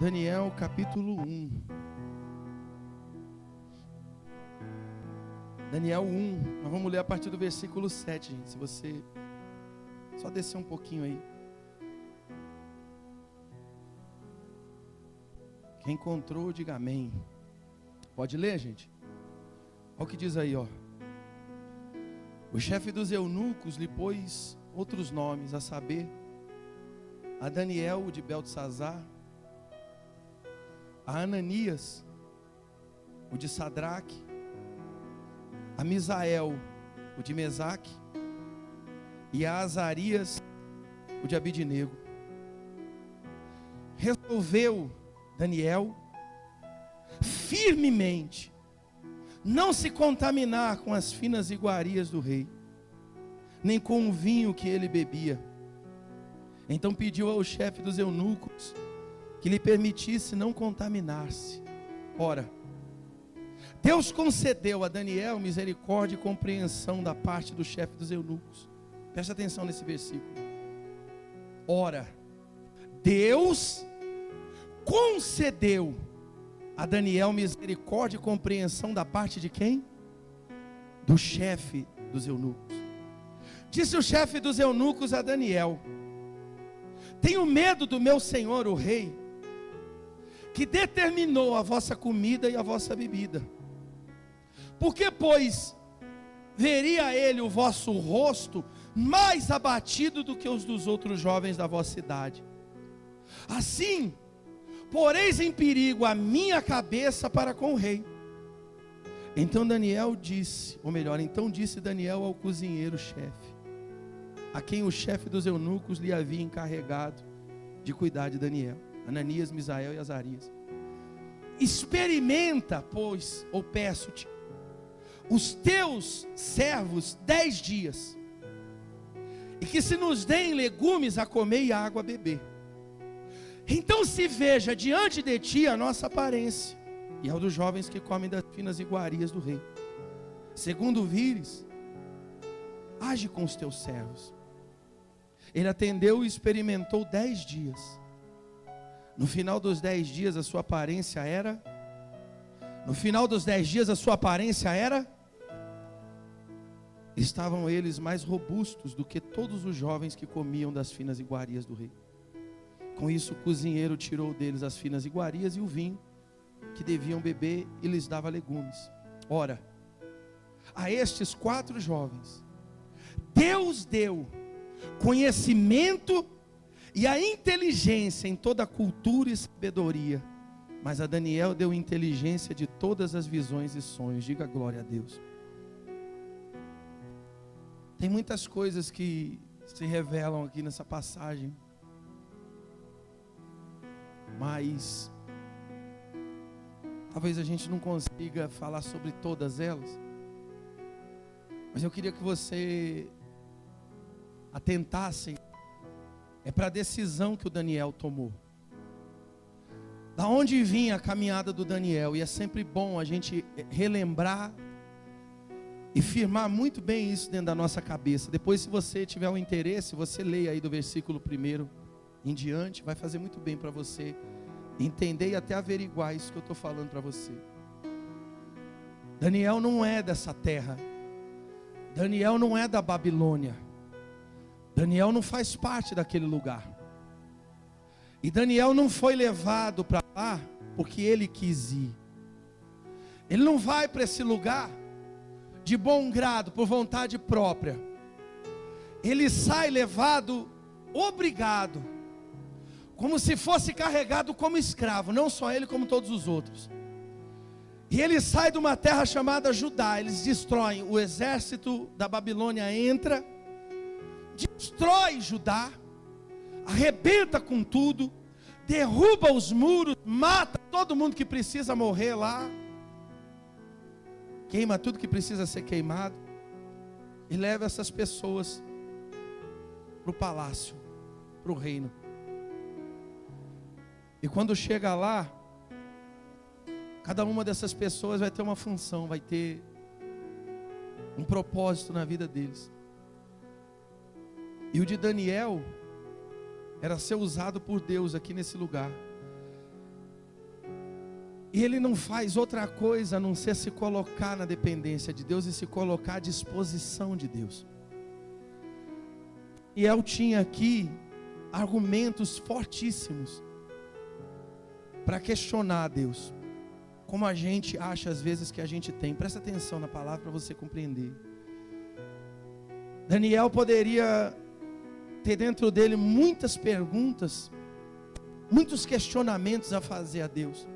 Daniel capítulo 1. Daniel 1, nós vamos ler a partir do versículo 7, gente. Se você só descer um pouquinho aí. Quem encontrou, diga amém. Pode ler, gente? Olha o que diz aí, ó. O chefe dos eunucos lhe pôs outros nomes, a saber, a Daniel, o de Beltesazar, a Ananias, o de Sadraque, a Misael, o de Mesaque, e a Azarias, o de Abidnego. Resolveu Daniel firmemente não se contaminar com as finas iguarias do rei, nem com o vinho que ele bebia. Então pediu ao chefe dos eunucos que lhe permitisse não contaminar-se. Ora, Deus concedeu a Daniel misericórdia e compreensão da parte do chefe dos eunucos. Presta atenção nesse versículo. Ora, Deus concedeu a Daniel misericórdia e compreensão da parte de quem? Do chefe dos eunucos. Disse o chefe dos eunucos a Daniel: tenho medo do meu senhor o rei, que determinou a vossa comida e a vossa bebida. Porque, pois, veria ele o vosso rosto mais abatido do que os dos outros jovens da vossa idade. Assim, poreis em perigo a minha cabeça para com o rei. Então Daniel disse, ou melhor, então disse Daniel ao cozinheiro-chefe, a quem o chefe dos eunucos lhe havia encarregado de cuidar de Daniel, Ananias, Misael e Azarias: experimenta, pois, ou peço-te, os teus servos 10 dias, e que se nos deem legumes a comer e água a beber. Então se veja diante de ti a nossa aparência, e ao dos jovens que comem das finas iguarias do rei. Segundo vires, age com os teus servos. Ele atendeu e experimentou 10 dias. No final dos 10 dias a sua aparência era... Estavam eles mais robustos do que todos os jovens que comiam das finas iguarias do rei. Com isso o cozinheiro tirou deles as finas iguarias e o vinho que deviam beber, e lhes dava legumes. Ora, a estes 4 jovens Deus deu conhecimento e a inteligência em toda a cultura e sabedoria, mas a Daniel deu inteligência de todas as visões e sonhos. Diga glória a Deus. Tem muitas coisas que se revelam aqui nessa passagem, mas talvez a gente não consiga falar sobre todas elas. Mas eu queria que você atentasse para a decisão que o Daniel tomou. Da onde vinha a caminhada do Daniel? E é sempre bom a gente relembrar e firmar muito bem isso dentro da nossa cabeça. Depois, se você tiver um interesse, você leia aí do versículo 1 em diante, vai fazer muito bem para você entender e até averiguar isso que eu estou falando para você. Daniel não é dessa terra. Daniel não é da Babilônia. Daniel não faz parte daquele lugar. E Daniel não foi levado para lá porque ele quis ir. Ele não vai para esse lugar de bom grado, por vontade própria. Ele sai levado, obrigado, como se fosse carregado como escravo. Não só ele, como todos os outros. E ele sai de uma terra chamada Judá. Eles destroem, o exército da Babilônia entra, destrói Judá, arrebenta com tudo, derruba os muros, mata todo mundo que precisa morrer lá, queima tudo que precisa ser queimado, e leva essas pessoas para o palácio, para o reino. E quando chega lá, cada uma dessas pessoas vai ter uma função, vai ter um propósito na vida deles. E o de Daniel era ser usado por Deus aqui nesse lugar. E ele não faz outra coisa a não ser se colocar na dependência de Deus e se colocar à disposição de Deus. E eu tinha aqui argumentos fortíssimos para questionar a Deus, como a gente acha às vezes que a gente tem. Presta atenção na palavra para você compreender. Daniel poderia ter dentro dele muitas perguntas, muitos questionamentos a fazer a Deus.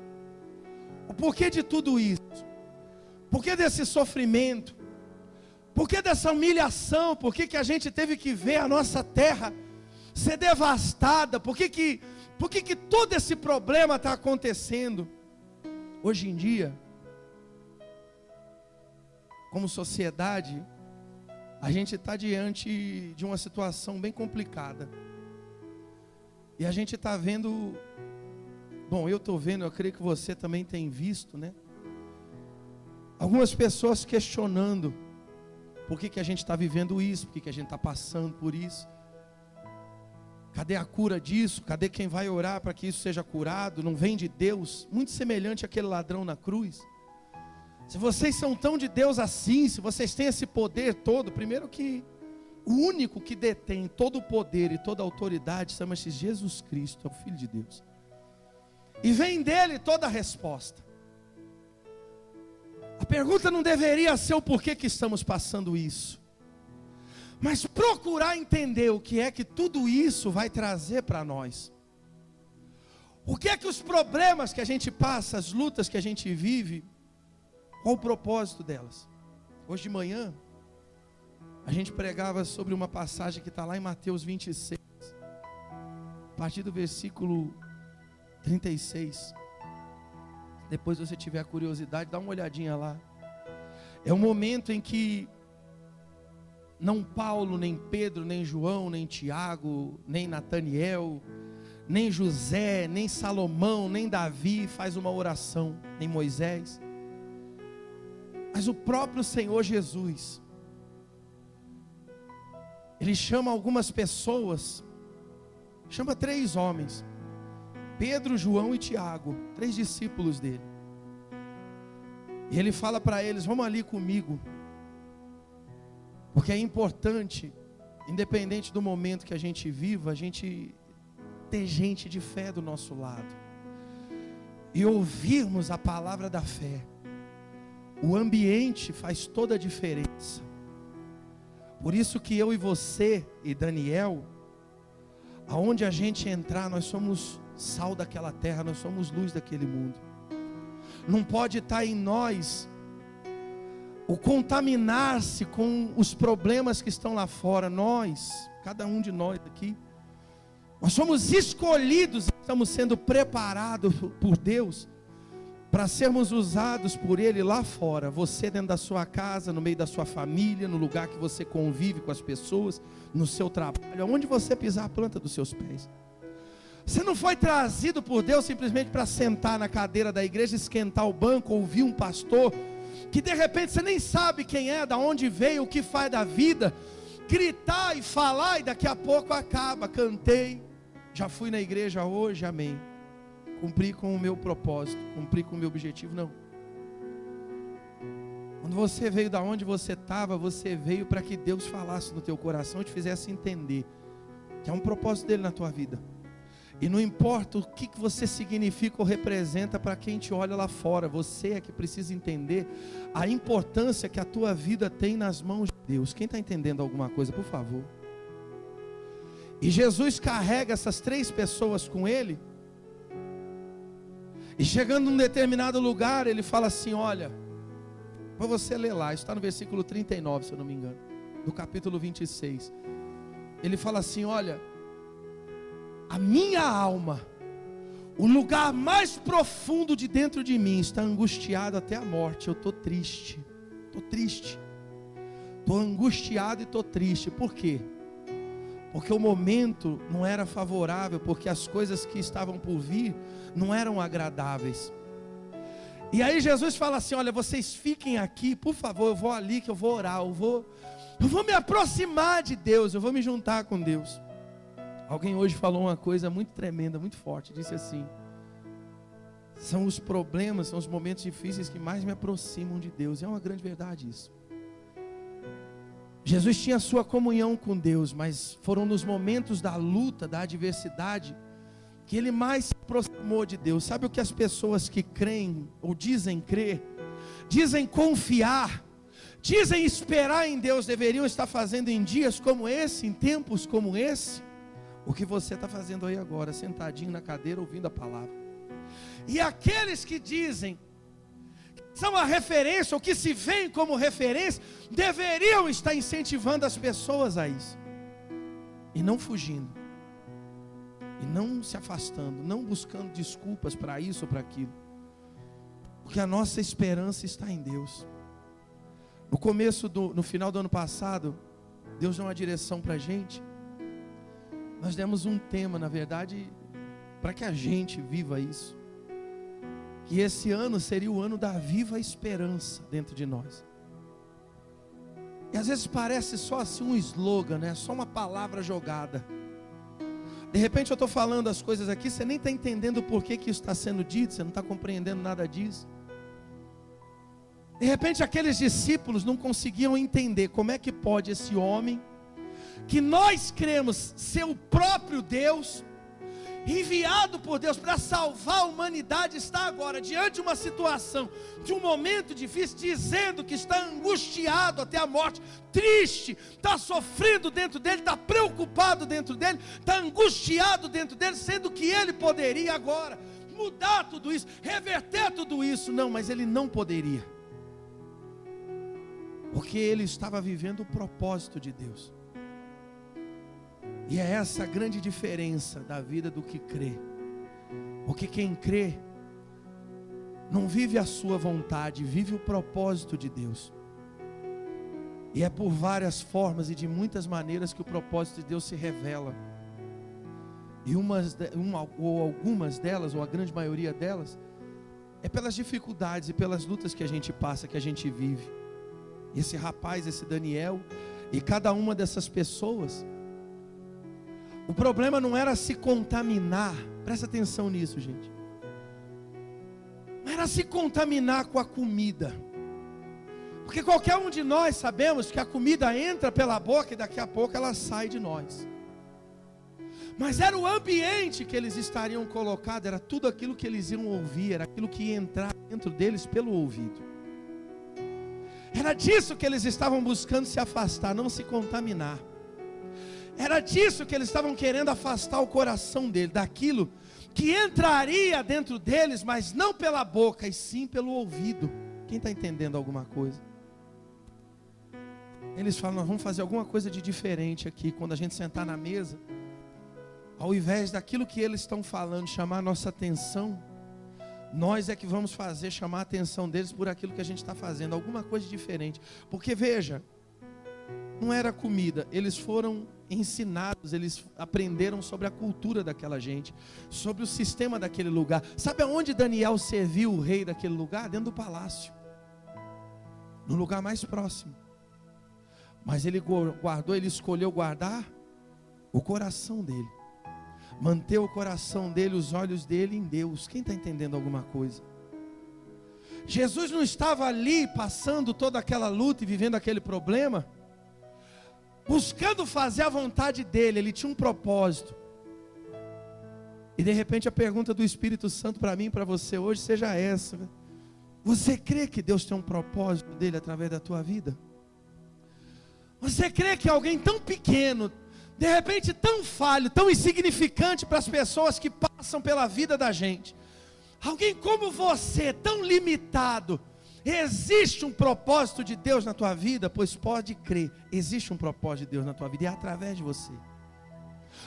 O porquê de tudo isso? Porquê desse sofrimento? Porquê dessa humilhação? Porquê que a gente teve que ver a nossa terra ser devastada? Porquê que todo esse problema está acontecendo? Hoje em dia, como sociedade, a gente está diante de uma situação bem complicada. E a gente está vendo, bom, eu estou vendo, eu creio que você também tem visto, né? Algumas pessoas questionando por que a gente está vivendo isso, por que a gente está passando por isso. Cadê a cura disso? Cadê quem vai orar para que isso seja curado? Não vem de Deus? Muito semelhante àquele ladrão na cruz. Se vocês são tão de Deus assim, se vocês têm esse poder todo, primeiro que o único que detém todo o poder e toda a autoridade chama-se Jesus Cristo, é o Filho de Deus. E vem dele toda a resposta. A pergunta não deveria ser o porquê que estamos passando isso, mas procurar entender o que é que tudo isso vai trazer para nós. O que é que os problemas que a gente passa, as lutas que a gente vive, qual o propósito delas? Hoje de manhã, a gente pregava sobre uma passagem que está lá em Mateus 26, a partir do versículo 36. Depois, se você tiver a curiosidade, dá uma olhadinha lá. É um momento em que não Paulo, nem Pedro, nem João, nem Tiago, nem Nataniel, nem José, nem Salomão, nem Davi faz uma oração, nem Moisés, mas o próprio Senhor Jesus. Ele chama algumas pessoas, chama 3 homens, Pedro, João e Tiago, 3 discípulos dele. E ele fala para eles: vamos ali comigo, porque é importante, independente do momento que a gente viva, a gente ter gente de fé do nosso lado e ouvirmos a palavra da fé. O ambiente faz toda a diferença. Por isso que eu e você e Daniel, aonde a gente entrar, nós somos sal daquela terra, nós somos luz daquele mundo. Não pode estar em nós o contaminar-se com os problemas que estão lá fora. Nós, cada um de nós aqui, nós somos escolhidos, estamos sendo preparados por Deus para sermos usados por Ele lá fora. Você dentro da sua casa, no meio da sua família, no lugar que você convive com as pessoas, no seu trabalho, onde você pisar a planta dos seus pés. Você não foi trazido por Deus simplesmente para sentar na cadeira da igreja, esquentar o banco, ouvir um pastor, que de repente você nem sabe quem é, da onde veio, o que faz da vida, gritar e falar e daqui a pouco acaba. Cantei, já fui na igreja hoje, amém. Cumpri com o meu propósito, cumpri com o meu objetivo. Não. Quando você veio da onde você estava, você veio para que Deus falasse no teu coração e te fizesse entender que é um propósito dele na tua vida. E não importa o que você significa ou representa para quem te olha lá fora, você é que precisa entender a importância que a tua vida tem nas mãos de Deus. Quem está entendendo alguma coisa, por favor? E Jesus carrega essas 3 pessoas com ele. E chegando num determinado lugar, ele fala assim: olha, para você ler lá, isso está no versículo 39, se eu não me engano, do capítulo 26. Ele fala assim: olha, a minha alma, o lugar mais profundo de dentro de mim, está angustiado até a morte. Eu estou triste, estou angustiado e estou triste. Por quê? Porque o momento não era favorável, porque as coisas que estavam por vir não eram agradáveis. E aí Jesus fala assim: olha, vocês fiquem aqui, por favor, eu vou ali que eu vou orar, eu vou me aproximar de Deus, eu vou me juntar com Deus. Alguém hoje falou uma coisa muito tremenda, muito forte, disse assim: são os problemas, são os momentos difíceis que mais me aproximam de Deus. É uma grande verdade isso. Jesus tinha a sua comunhão com Deus, mas foram nos momentos da luta, da adversidade, que ele mais se aproximou de Deus. Sabe o que as pessoas que creem, ou dizem crer, dizem confiar, dizem esperar em Deus, deveriam estar fazendo em dias como esse, em tempos como esse? O que você está fazendo aí agora, sentadinho na cadeira, ouvindo a palavra. E aqueles que dizem são a referência, ou que se veem como referência, deveriam estar incentivando as pessoas a isso, e não fugindo, e não se afastando, não buscando desculpas para isso ou para aquilo, porque a nossa esperança está em Deus. No final do ano passado, Deus deu uma direção para a gente. Nós demos um tema, na verdade, para que a gente viva isso, que esse ano seria o ano da viva esperança dentro de nós. E às vezes parece só assim um slogan, né? Só uma palavra jogada. De repente eu estou falando as coisas aqui, você nem está entendendo por que isso está sendo dito, você não está compreendendo nada disso. De repente aqueles discípulos não conseguiam entender como é que pode esse homem, que nós cremos ser o próprio Deus, enviado por Deus para salvar a humanidade, está agora diante de uma situação, de um momento difícil, dizendo que está angustiado até a morte, triste, está sofrendo dentro dele, está preocupado dentro dele, está angustiado dentro dele, sendo que ele poderia agora mudar tudo isso, reverter tudo isso. Não, mas ele não poderia, porque ele estava vivendo o propósito de Deus. E é essa a grande diferença da vida do que crê. Porque quem crê não vive a sua vontade, vive o propósito de Deus. E é por várias formas e de muitas maneiras que o propósito de Deus se revela. E algumas delas, ou a grande maioria delas, é pelas dificuldades e pelas lutas que a gente passa, que a gente vive. Esse rapaz, esse Daniel, e cada uma dessas pessoas, o problema não era se contaminar, presta atenção nisso, gente. Não era se contaminar com a comida, porque qualquer um de nós sabemos que a comida entra pela boca e daqui a pouco ela sai de nós. Mas era o ambiente que eles estariam colocados, era tudo aquilo que eles iam ouvir, era aquilo que ia entrar dentro deles pelo ouvido. Era disso que eles estavam buscando se afastar, não se contaminar. Era disso que eles estavam querendo afastar o coração dele, daquilo que entraria dentro deles, mas não pela boca, e sim pelo ouvido. Quem está entendendo alguma coisa? Eles falam, nós vamos fazer alguma coisa de diferente aqui, quando a gente sentar na mesa, ao invés daquilo que eles estão falando, chamar a nossa atenção, nós é que vamos fazer, chamar a atenção deles por aquilo que a gente está fazendo, alguma coisa diferente. Porque veja, não era comida, eles foram ensinados, eles aprenderam sobre a cultura daquela gente, sobre o sistema daquele lugar. Sabe aonde Daniel serviu o rei daquele lugar? Dentro do palácio, no lugar mais próximo. Mas ele guardou, ele escolheu guardar o coração dele, manter o coração dele, os olhos dele em Deus. Quem está entendendo alguma coisa? Jesus não estava ali passando toda aquela luta e vivendo aquele problema buscando fazer a vontade dele. Ele tinha um propósito. E de repente a pergunta do Espírito Santo para mim e para você hoje seja essa: você crê que Deus tem um propósito dele através da tua vida? Você crê que alguém tão pequeno, de repente tão falho, tão insignificante para as pessoas que passam pela vida da gente, alguém como você, tão limitado, existe um propósito de Deus na tua vida? Pois pode crer, existe um propósito de Deus na tua vida, e é através de você.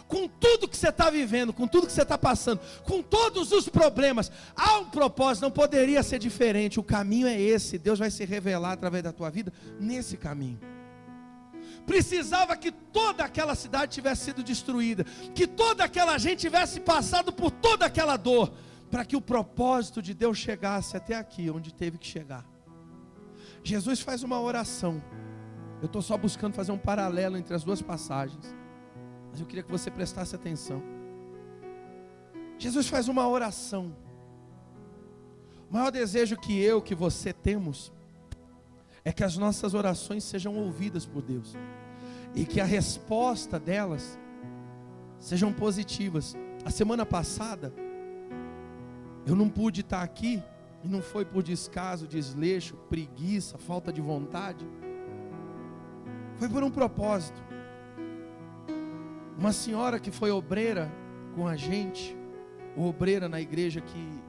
Com tudo que você está vivendo, com tudo que você está passando, com todos os problemas, há um propósito, não poderia ser diferente. O caminho é esse, Deus vai se revelar através da tua vida nesse caminho. Precisava que toda aquela cidade tivesse sido destruída, que toda aquela gente tivesse passado por toda aquela dor, para que o propósito de Deus chegasse até aqui, onde teve que chegar. Jesus faz uma oração. Eu estou só buscando fazer um paralelo entre as duas passagens, mas eu queria que você prestasse atenção. Jesus faz uma oração. O maior desejo que você temos é que as nossas orações sejam ouvidas por Deus e que a resposta delas sejam positivas. A semana passada eu não pude estar aqui, e não foi por descaso, desleixo, preguiça, falta de vontade. Foi por um propósito. Uma senhora que foi obreira com a gente, obreira na igreja que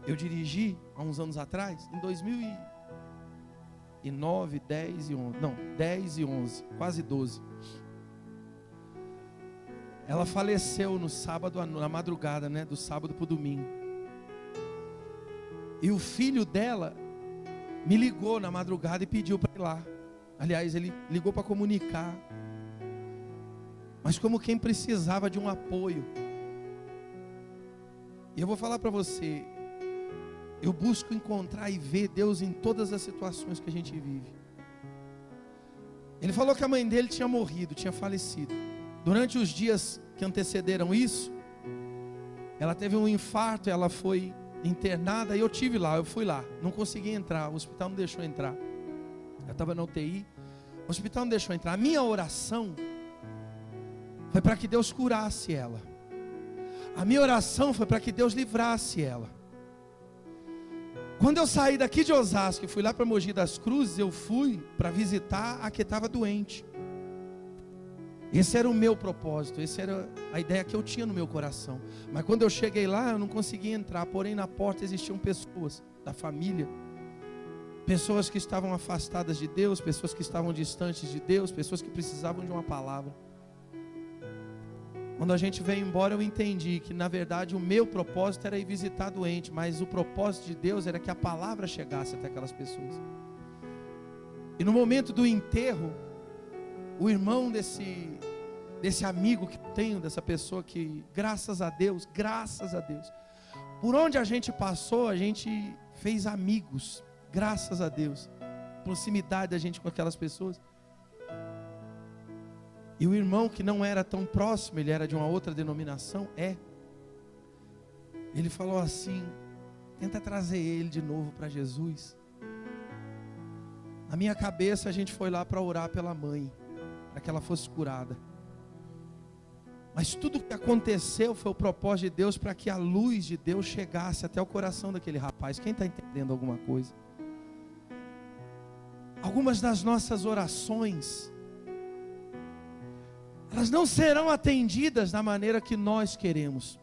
eu dirigi há uns anos atrás, em 2009, 10 e 11, não, 10 e 11, quase 12. Ela faleceu no sábado, na madrugada, do sábado para o domingo. E o filho dela me ligou na madrugada e pediu para ir lá. Aliás, ele ligou para comunicar, mas como quem precisava de um apoio. E eu vou falar para você, eu busco encontrar e ver Deus em todas as situações que a gente vive. Ele falou que a mãe dele tinha morrido, tinha falecido. Durante os dias que antecederam isso, ela teve um infarto, ela foi internada, e eu fui lá, não consegui entrar, o hospital não deixou entrar. Eu estava na UTI, o hospital não deixou entrar. A minha oração foi para que Deus curasse ela. A minha oração foi para que Deus livrasse ela. Quando eu saí daqui de Osasco e fui lá para Mogi das Cruzes, eu fui para visitar a que estava doente. Esse era o meu propósito, essa era a ideia que eu tinha no meu coração. Mas quando eu cheguei lá, eu não conseguia entrar. Porém, na porta existiam pessoas da família, pessoas que estavam afastadas de Deus, pessoas que estavam distantes de Deus, pessoas que precisavam de uma palavra. Quando a gente veio embora, eu entendi que na verdade o meu propósito era ir visitar a doente, mas o propósito de Deus era que a palavra chegasse até aquelas pessoas. E no momento do enterro, o irmão desse amigo que eu tenho, dessa pessoa que, graças a Deus, por onde a gente passou, a gente fez amigos, graças a Deus, proximidade da gente com aquelas pessoas. E o irmão que não era tão próximo, ele era de uma outra denominação, ele falou assim: tenta trazer ele de novo para Jesus. Na minha cabeça a gente foi lá para orar pela mãe, para que ela fosse curada. Mas tudo o que aconteceu foi o propósito de Deus para que a luz de Deus chegasse até o coração daquele rapaz. Quem está entendendo alguma coisa? Algumas das nossas orações, elas não serão atendidas da maneira que nós queremos,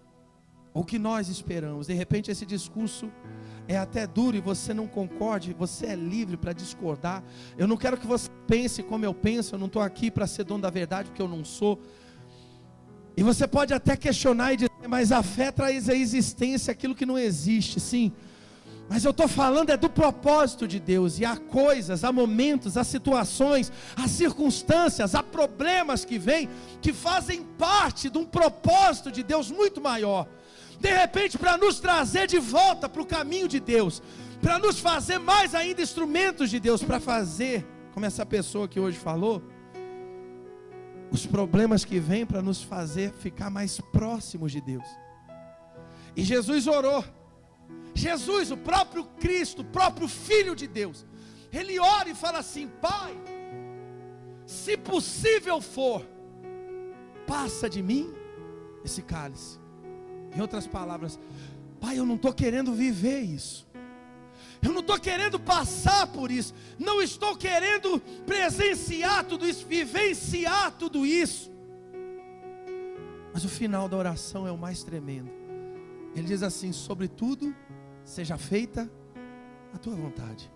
ou que nós esperamos. De repente esse discurso é até duro e você não concorde, você é livre para discordar. Eu não quero que você pense como eu penso, eu não estou aqui para ser dono da verdade, porque eu não sou. E você pode até questionar e dizer, mas a fé traz à existência aquilo que não existe, sim. Mas eu estou falando é do propósito de Deus. E há coisas, há momentos, há situações, há circunstâncias, há problemas que vêm, que fazem parte de um propósito de Deus muito maior. De repente para nos trazer de volta para o caminho de Deus, para nos fazer mais ainda instrumentos de Deus, para fazer, como essa pessoa que hoje falou, os problemas que vêm para nos fazer ficar mais próximos de Deus. E Jesus orou. Jesus, o próprio Cristo, o próprio Filho de Deus, Ele ora e fala assim: Pai, se possível for, passa de mim esse cálice. Em outras palavras, Pai, eu não estou querendo viver isso, eu não estou querendo passar por isso, não estou querendo presenciar tudo isso, vivenciar tudo isso. Mas o final da oração é o mais tremendo. Ele diz assim: sobretudo, seja feita a tua vontade,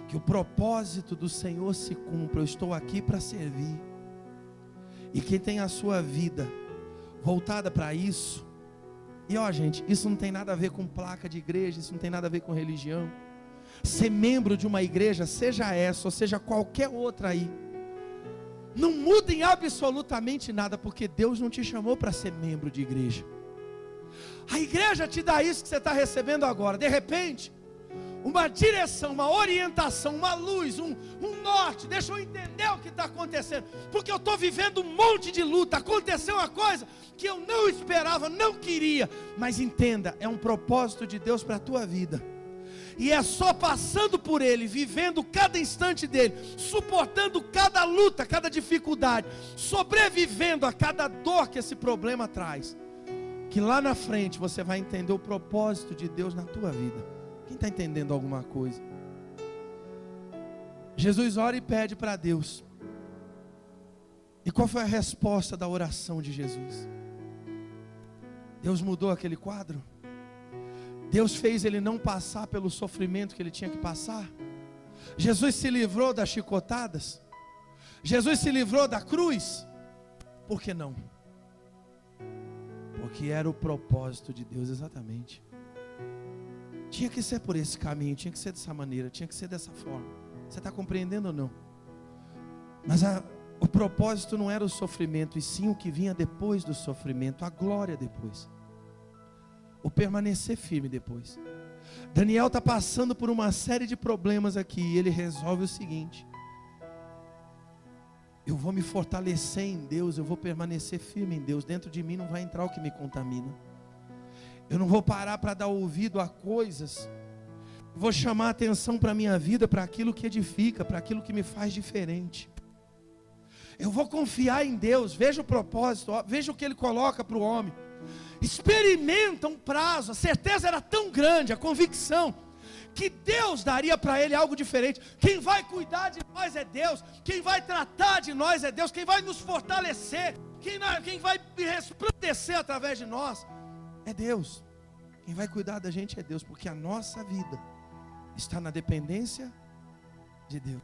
que o propósito do Senhor se cumpra. Eu estou aqui para servir. E quem tem a sua vida voltada para isso, e ó gente, isso não tem nada a ver com placa de igreja, isso não tem nada a ver com religião. Ser membro de uma igreja, seja essa ou seja qualquer outra aí, não muda em absolutamente nada, porque Deus não te chamou para ser membro de igreja. A igreja te dá isso que você está recebendo agora. De repente, uma direção, uma orientação, uma luz, um norte. Deixa eu entender o que está acontecendo, porque eu estou vivendo um monte de luta. Aconteceu uma coisa que eu não esperava, não queria, mas entenda, é um propósito de Deus para a tua vida, e é só passando por ele, vivendo cada instante dele, suportando cada luta, cada dificuldade, sobrevivendo a cada dor que esse problema traz, que lá na frente você vai entender o propósito de Deus na tua vida. Quem está entendendo alguma coisa? Jesus ora e pede para Deus. E qual foi a resposta da oração de Jesus? Deus mudou aquele quadro? Deus fez ele não passar pelo sofrimento que ele tinha que passar? Jesus se livrou das chicotadas? Jesus se livrou da cruz? Por que não? Porque era o propósito de Deus, exatamente. Tinha que ser por esse caminho, tinha que ser dessa maneira, tinha que ser dessa forma. Você está compreendendo ou não? Mas o propósito não era o sofrimento, e sim o que vinha depois do sofrimento, a glória depois, o permanecer firme depois. Daniel está passando por uma série de problemas aqui, e ele resolve o seguinte: eu vou me fortalecer em Deus, eu vou permanecer firme em Deus. Dentro de mim não vai entrar o que me contamina. Eu não vou parar para dar ouvido a coisas. Vou chamar a atenção para a minha vida, para aquilo que edifica, para aquilo que me faz diferente. Eu vou confiar em Deus. Veja o propósito, veja o que Ele coloca para o homem. Experimenta um prazo. A certeza era tão grande, a convicção, que Deus daria para ele algo diferente. Quem vai cuidar de nós é Deus. Quem vai tratar de nós é Deus. Quem vai nos fortalecer, quem vai resplandecer através de nós é Deus. Quem vai cuidar da gente é Deus, porque a nossa vida está na dependência de Deus.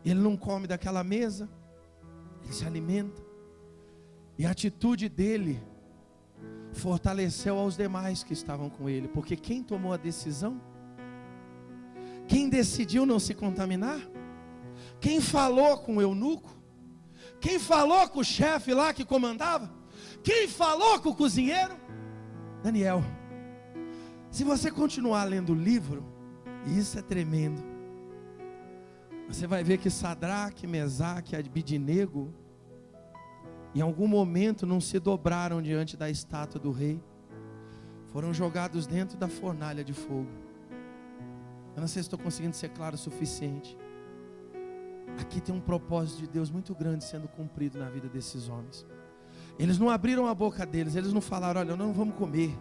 Ele não come daquela mesa, ele se alimenta. E a atitude dele fortaleceu aos demais que estavam com ele, porque quem tomou a decisão, quem decidiu não se contaminar, quem falou com o eunuco, quem falou com o chefe lá que comandava, quem falou com o cozinheiro? Daniel. Se você continuar lendo o livro, e isso é tremendo, você vai ver que Sadraque, Mesaque e Abidnego, em algum momento não se dobraram diante da estátua do rei, foram jogados dentro da fornalha de fogo. Eu não sei se estou conseguindo ser claro o suficiente. Aqui tem um propósito de Deus muito grande sendo cumprido na vida desses homens. Eles não abriram a boca deles, eles não falaram: olha, nós não vamos comer.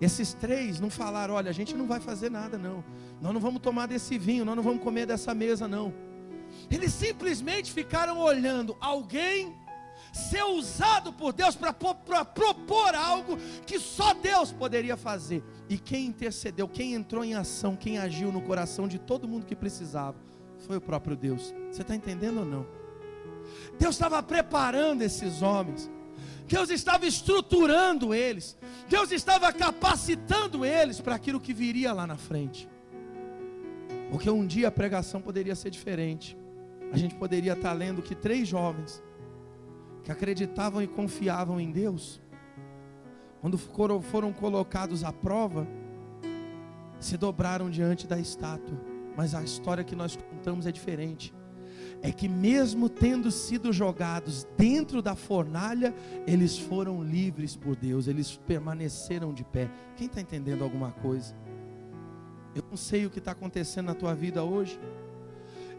Esses três não falaram: olha, a gente não vai fazer nada não, nós não vamos tomar desse vinho, nós não vamos comer dessa mesa não. Eles simplesmente ficaram olhando alguém ser usado por Deus para propor algo que só Deus poderia fazer. E quem intercedeu, quem entrou em ação, quem agiu no coração de todo mundo que precisava, foi o próprio Deus. Você está entendendo ou não? Deus estava preparando esses homens, Deus estava estruturando eles, Deus estava capacitando eles para aquilo que viria lá na frente. Porque um dia a pregação poderia ser diferente. A gente poderia estar lendo que 3 jovens que acreditavam e confiavam em Deus, quando foram colocados à prova, se dobraram diante da estátua. Mas a história que nós contamos é diferente. É que mesmo tendo sido jogados dentro da fornalha, eles foram livres por Deus, eles permaneceram de pé. Quem está entendendo alguma coisa? Eu não sei o que está acontecendo na tua vida hoje.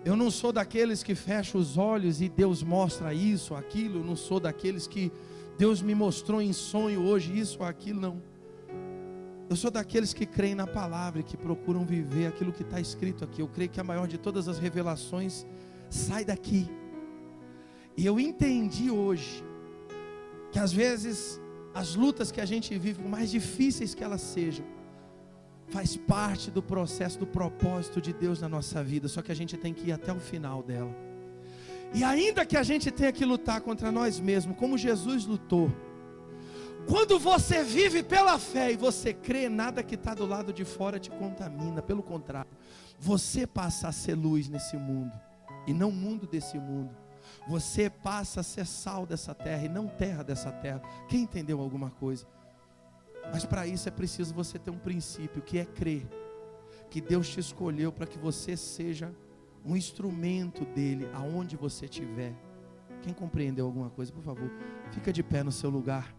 Eu não sou daqueles que fecham os olhos e Deus mostra isso ou aquilo. Eu não sou daqueles que Deus me mostrou em sonho hoje isso ou aquilo, não. Eu sou daqueles que creem na palavra e que procuram viver aquilo que está escrito aqui. Eu creio que a maior de todas as revelações sai daqui. E eu entendi hoje que às vezes as lutas que a gente vive, por mais difíceis que elas sejam, faz parte do processo, do propósito de Deus na nossa vida. Só que a gente tem que ir até o final dela. E ainda que a gente tenha que lutar contra nós mesmos, como Jesus lutou, quando você vive pela fé e você crê, nada que está do lado de fora te contamina. Pelo contrário, você passa a ser luz nesse mundo, e não mundo desse mundo. Você passa a ser sal dessa terra, e não terra dessa terra. Quem entendeu alguma coisa? Mas para isso é preciso você ter um princípio, que é crer que Deus te escolheu para que você seja um instrumento dele aonde você estiver. Quem compreendeu alguma coisa, por favor, fica de pé no seu lugar.